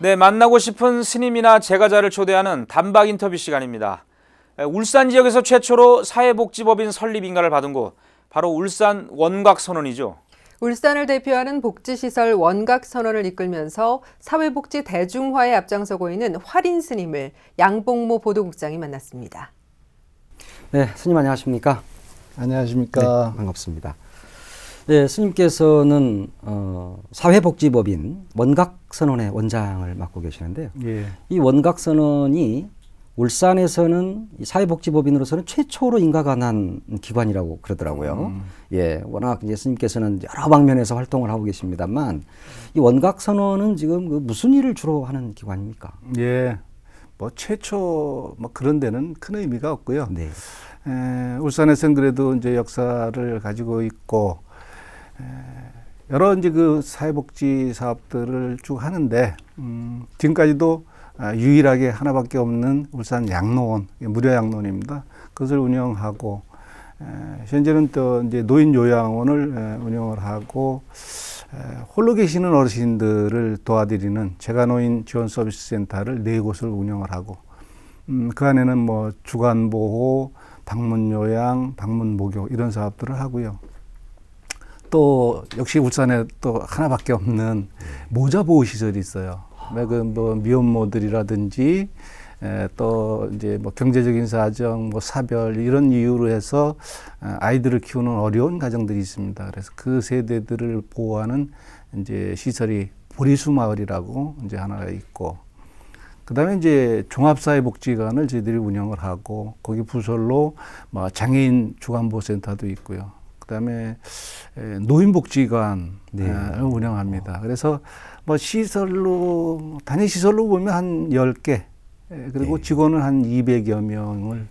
네, 만나고 싶은 스님이나 제가자를 초대하는 단박 인터뷰 시간입니다. 울산 지역에서 최초로 사회복지법인 설립 인가를 받은 곳, 바로 울산 원각선원이죠. 울산을 대표하는 복지시설 원각선원을 이끌면서 사회복지 대중화에 앞장서고 있는 활인 스님을 양봉모 보도국장이 만났습니다. 네, 스님 안녕하십니까? 안녕하십니까? 네, 반갑습니다. 네, 스님께서는 사회복지법인 원각선원의 원장을 맡고 계시는데요. 예. 이 원각선원이 울산에서는 이 사회복지법인으로서는 최초로 인가가 난 기관이라고 그러더라고요. 예, 워낙 이제 스님께서는 여러 방면에서 활동을 하고 계십니다만 이 원각선원은 지금 그 무슨 일을 주로 하는 기관입니까? 예. 뭐 최초 뭐 그런 데는 큰 의미가 없고요. 네. 울산에서는 그래도 이제 역사를 가지고 있고 여러 이제 그 사회복지 사업들을 쭉 하는데 지금까지도 유일하게 하나밖에 없는 울산 양로원, 무료 양로원입니다. 그것을 운영하고 현재는 또 이제 노인 요양원을 운영을 하고 홀로 계시는 어르신들을 도와드리는 재가노인 지원 서비스 센터를 4곳을 운영을 하고 그 안에는 뭐 주간 보호, 방문 요양, 방문 목욕 이런 사업들을 하고요. 또 역시 울산에 또 하나밖에 없는 모자 보호 시설이 있어요. 뭐 미혼모들이라든지 또 이제 뭐 경제적인 사정, 뭐 사별 이런 이유로 해서 아이들을 키우는 어려운 가정들이 있습니다. 그래서 그 세대들을 보호하는 이제 시설이 보리수 마을이라고 이제 하나가 있고, 그다음에 이제 종합사회복지관을 저희들이 운영을 하고 거기 부설로 뭐 장애인 주간보호센터도 있고요. 그다음에 노인복지관을 운영합니다. 그래서 뭐 시설로 단위 시설로 보면 한 10개 그리고 직원은 한 200여 명을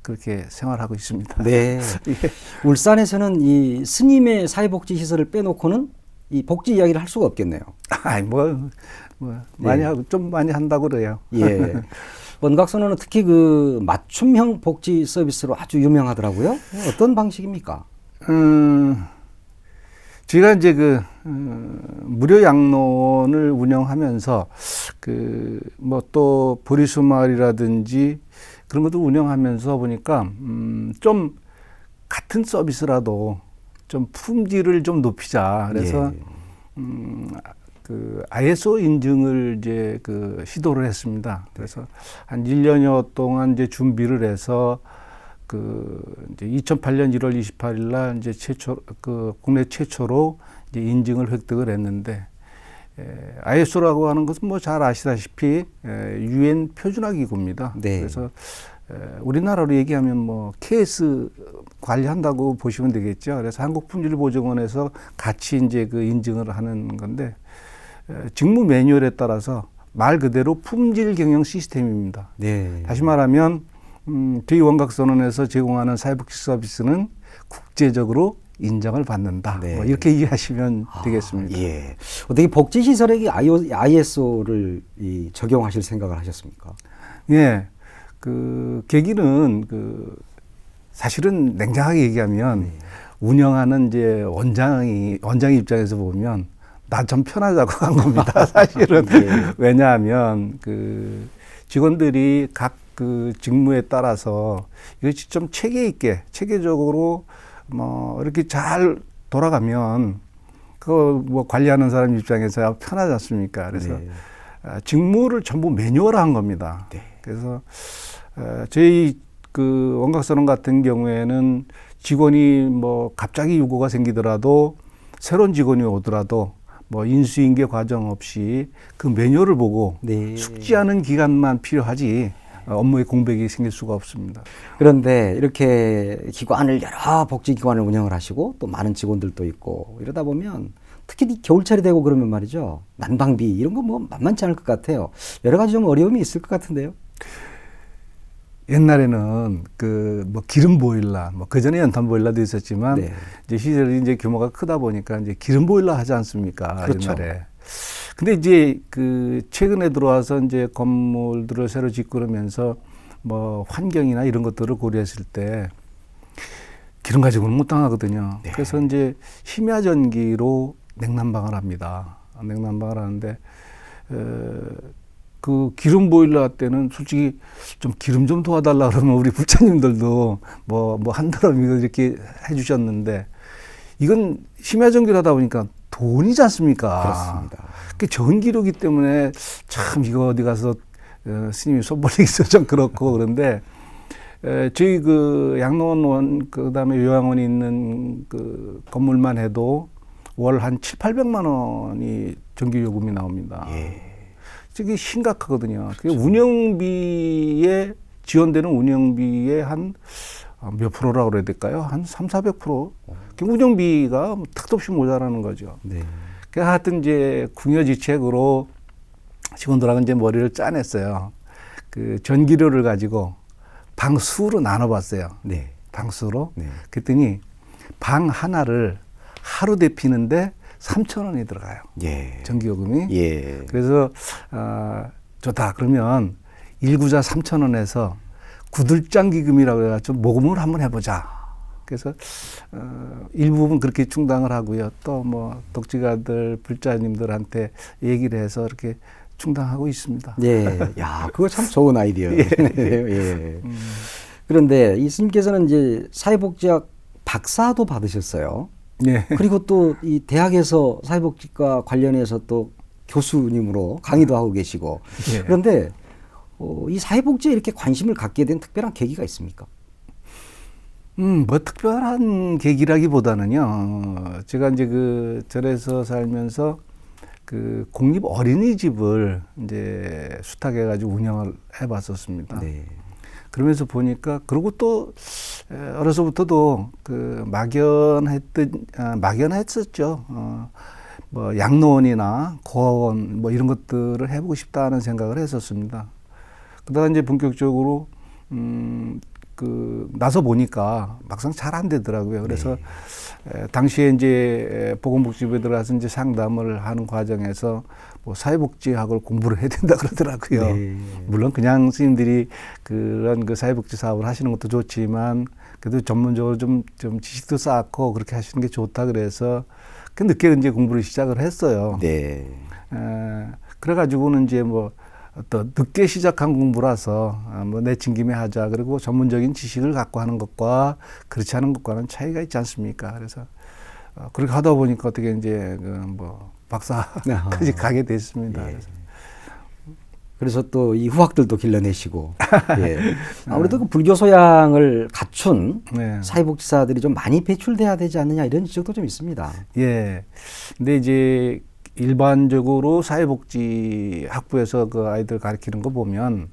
그렇게 생활하고 있습니다. 네. 예. 울산에서는 이 스님의 사회복지 시설을 빼놓고는 이 복지 이야기를 할 수가 없겠네요. 아이 많이 하고 좀 많이 한다고 그래요. 예. 원각선원은 특히 그 맞춤형 복지 서비스로 아주 유명하더라고요. 어떤 방식입니까? 제가 이제 그 무료 양로원을 운영하면서 그 뭐 또 보리수 마을이라든지 그런 것도 운영하면서 보니까 좀 같은 서비스라도 좀 품질을 좀 높이자. 그래서 그 ISO 인증을 이제 그 시도를 했습니다. 그래서 한 1년여 동안 이제 준비를 해서 그 이제 2008년 1월 28일 날 이제 국내 최초로 이제 인증을 획득을 했는데, ISO라고 하는 것은 뭐 잘 아시다시피 UN 표준화 기구입니다. 네. 그래서 우리나라로 얘기하면 뭐 KS 관리한다고 보시면 되겠죠. 그래서 한국품질보증원에서 같이 이제 그 인증을 하는 건데, 직무 매뉴얼에 따라서 말 그대로 품질 경영 시스템입니다. 네. 다시 말하면 저희 원각선원에서 제공하는 사회복지 서비스는 국제적으로 인정을 받는다. 네. 뭐 이렇게 이해하시면 되겠습니다. 예. 어떻게 복지시설에게 ISO를 적용하실 생각을 하셨습니까? 예. 그 계기는 그 사실은 냉정하게 얘기하면 운영하는 이제 원장 입장에서 보면 나 좀 편하자고 한 겁니다. 사실은. 왜냐하면 그 직원들이 각 그 직무에 따라서 이것이 좀 체계 있게 체계적으로 뭐 이렇게 잘 돌아가면 그 뭐 관리하는 사람 입장에서 편하지 않습니까? 그래서 직무를 전부 매뉴얼화한 겁니다. 네. 그래서 저희 그 원각선원 같은 경우에는 직원이 뭐 갑자기 요구가 생기더라도 새로운 직원이 오더라도 뭐 인수인계 과정 없이 그 매뉴얼을 보고 숙지하는 기간만 필요하지 업무에 공백이 생길 수가 없습니다. 그런데 이렇게 기관을 여러 복지기관을 운영을 하시고 또 많은 직원들도 있고 이러다 보면 특히 겨울철이 되고 그러면 말이죠. 난방비 이런 거 뭐 만만치 않을 것 같아요. 여러 가지 좀 어려움이 있을 것 같은데요. 옛날에는 그 뭐 기름 보일러, 뭐 그 전에 연탄 보일러도 있었지만 이제 시설이 이제 규모가 크다 보니까 이제 기름 보일러 하지 않습니까? 그렇죠. 옛날에. 근데 이제 그 최근에 들어와서 이제 건물들을 새로 짓고 그러면서 뭐 환경이나 이런 것들을 고려했을 때 기름 가지고는 못 당하거든요. 그래서 이제 심야 전기로 냉난방을 합니다. 냉난방을 하는데 그 기름 보일러 때는 솔직히 좀 기름 좀 도와달라 그러면 우리 불자님들도 뭐 한 드럼이고 이렇게 해주셨는데 이건 심야 전기를 하다 보니까 돈이지 않습니까? 그렇습니다. 그 전기료기 때문에 참 이거 어디 가서 스님이 손 벌리기도 좀 그렇고 그런데 저희 그 양로원 그다음에 요양원이 있는 그 건물만 해도 월 한 700~800만 원이 전기 요금이 나옵니다. 예. 이게 심각하거든요. 그 운영비에 지원되는 운영비의 한 몇 프로라고 그래야 될까요? 한 300~400%. 그 운영비가 턱도 없이 모자라는 거죠. 네. 그 하여튼 이제 궁여지책으로 직원들하고 이제 머리를 짜냈어요. 그 전기료를 가지고 방수로 나눠봤어요. 네. 방수로. 네. 그랬더니 방 하나를 하루 데피는데 3,000원이 들어가요. 예. 전기요금이. 예. 그래서 좋다. 그러면 일구자 3,000원에서 구들장기금이라고 해가지고 모금을 한번 해보자. 그래서 일부분 그렇게 충당을 하고요. 또 뭐 독지가들 불자님들한테 얘기를 해서 이렇게 충당하고 있습니다. 예. 야, 그거 참 좋은 아이디어예요. 예. 그런데 이 스님께서는 이제 사회복지학 박사도 받으셨어요. 네. 그리고 또 이 대학에서 사회복지과 관련해서 또 교수님으로 강의도 하고 계시고. 예. 그런데 이 사회복지에 이렇게 관심을 갖게 된 특별한 계기가 있습니까? 뭐 특별한 계기라기보다는요. 제가 이제 그 절에서 살면서 그 공립 어린이집을 이제 수탁해가지고 운영을 해봤었습니다. 네. 그러면서 보니까 그리고 또 어려서부터도 그 막연했었죠. 뭐 양로원이나 고아원 뭐 이런 것들을 해보고 싶다는 생각을 했었습니다. 그러다가 이제 본격적으로 그 나서 보니까 막상 잘 안 되더라고요. 그래서 당시에 이제 보건복지부에 들어가서 이제 상담을 하는 과정에서 뭐 사회복지학을 공부를 해야 된다 그러더라고요. 네. 물론 그냥 스님들이 그런 그 사회복지 사업을 하시는 것도 좋지만 그래도 전문적으로 좀 지식도 쌓고 그렇게 하시는 게 좋다 그래서 그 늦게 이제 공부를 시작을 했어요. 네. 그래가지고는 이제 뭐 또 늦게 시작한 공부라서 뭐 내친 김에 하자. 그리고 전문적인 지식을 갖고 하는 것과 그렇지 않은 것과는 차이가 있지 않습니까? 그래서 그렇게 하다 보니까 어떻게 이제 그 뭐 박사까지 가게 됐습니다. 예. 그래서 또 이 후학들도 길러내시고. 예. 아무래도 그 불교 소양을 갖춘 네. 사회복지사들이 좀 많이 배출돼야 되지 않느냐 이런 지적도 좀 있습니다. 예. 근데 이제 일반적으로 사회복지 학부에서 그 아이들 가르치는 거 보면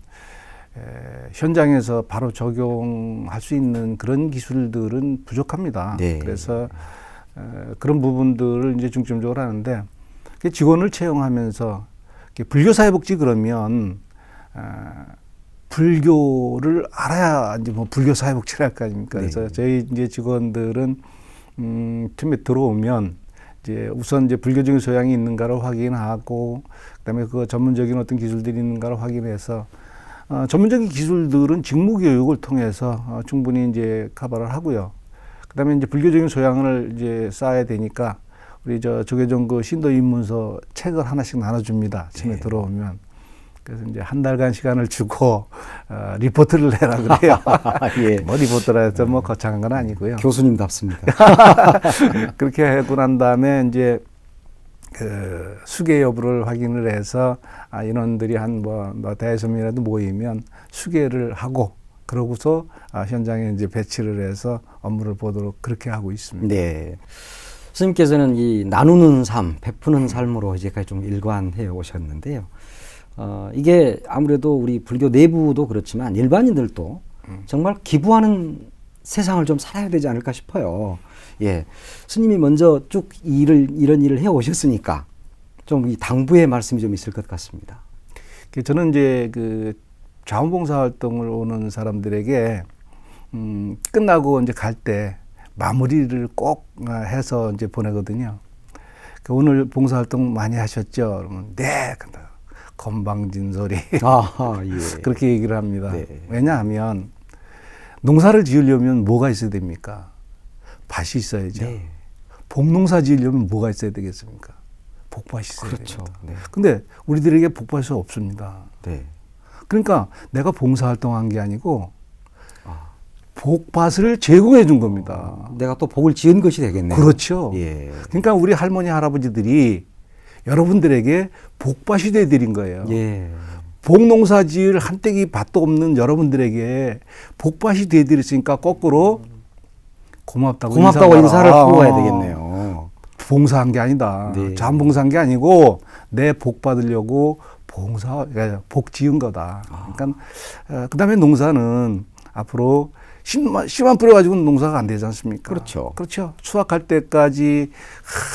현장에서 바로 적용할 수 있는 그런 기술들은 부족합니다. 네. 그래서 그런 부분들을 이제 중점적으로 하는데 직원을 채용하면서 불교 사회복지 그러면 불교를 알아야 이제 뭐 불교 사회복지를 할 거 아닙니까? 그래서 네. 저희 이제 직원들은 처음에 들어오면 이제 우선 이제 불교적인 소양이 있는가를 확인하고 그다음에 그 전문적인 어떤 기술들이 있는가를 확인해서 전문적인 기술들은 직무 교육을 통해서 충분히 이제 커버를 하고요. 그다음에 이제 불교적인 소양을 이제 쌓아야 되니까 우리 저 조계종 그 신도 입문서 책을 하나씩 나눠줍니다. 처음에 들어오면. 그래서 이제 한 달간 시간을 주고 리포트를 내라 그래요. 예. 뭐 리포트라 해서 뭐 거창한 건 아니고요. 교수님답습니다. 그렇게 하고 난 다음에 이제 그 수계 여부를 확인을 해서 인원들이 한 뭐 대여섯 명이라도 모이면 수계를 하고 그러고서 현장에 이제 배치를 해서 업무를 보도록 그렇게 하고 있습니다. 네. 스님께서는 이 나누는 삶, 베푸는 삶으로 이제까지 좀 일관해 오셨는데요. 이게 아무래도 우리 불교 내부도 그렇지만 일반인들도 정말 기부하는 세상을 좀 살아야 되지 않을까 싶어요. 예. 스님이 먼저 쭉 이런 일을 해 오셨으니까 좀 이 당부의 말씀이 좀 있을 것 같습니다. 저는 이제 그 자원봉사 활동을 오는 사람들에게 끝나고 이제 갈 때 마무리를 꼭 해서 이제 보내거든요. 오늘 봉사 활동 많이 하셨죠? 그러면 네. 건방진 소리. 아, 예. 그렇게 얘기를 합니다. 네. 왜냐하면 농사를 지으려면 뭐가 있어야 됩니까? 밭이 있어야죠. 네. 복농사 지으려면 뭐가 있어야 되겠습니까? 복밭이 있어야 그렇죠. 됩니다. 네. 근데 우리들에게 복밭이 없습니다. 네. 그러니까 내가 봉사활동한 게 아니고 복밭을 제공해 준 겁니다. 내가 또 복을 지은 것이 되겠네요. 그렇죠. 예. 그러니까 우리 할머니 할아버지들이 여러분들에게 복밭이 되어드린 거예요. 예. 복농사 지을 한때기 밭도 없는 여러분들에게 복밭이 되어드렸으니까 거꾸로 고맙다고 인사를 인사하라. 하고 가야 되겠네요. 봉사한 게 아니다. 네. 자원봉사한 게 아니고 내 복 받으려고 복 지은 거다. 그러니까 그다음에 농사는 앞으로 씨만 뿌려가지고는 농사가 안 되지 않습니까? 그렇죠. 그렇죠. 수확할 때까지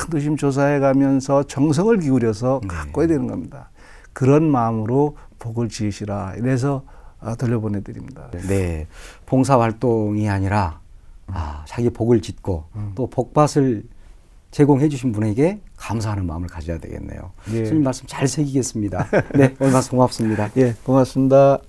노심초사해 가면서 정성을 기울여서 가꿔야 되는 겁니다. 그런 마음으로 복을 지으시라. 이래서 돌려보내드립니다. 네. 봉사 활동이 아니라 자기 복을 짓고 또 복밭을 제공해 주신 분에게 감사하는 마음을 가져야 되겠네요. 예. 스님 말씀 잘 새기겠습니다. 네, 오늘 말씀 고맙습니다. 예, 고맙습니다.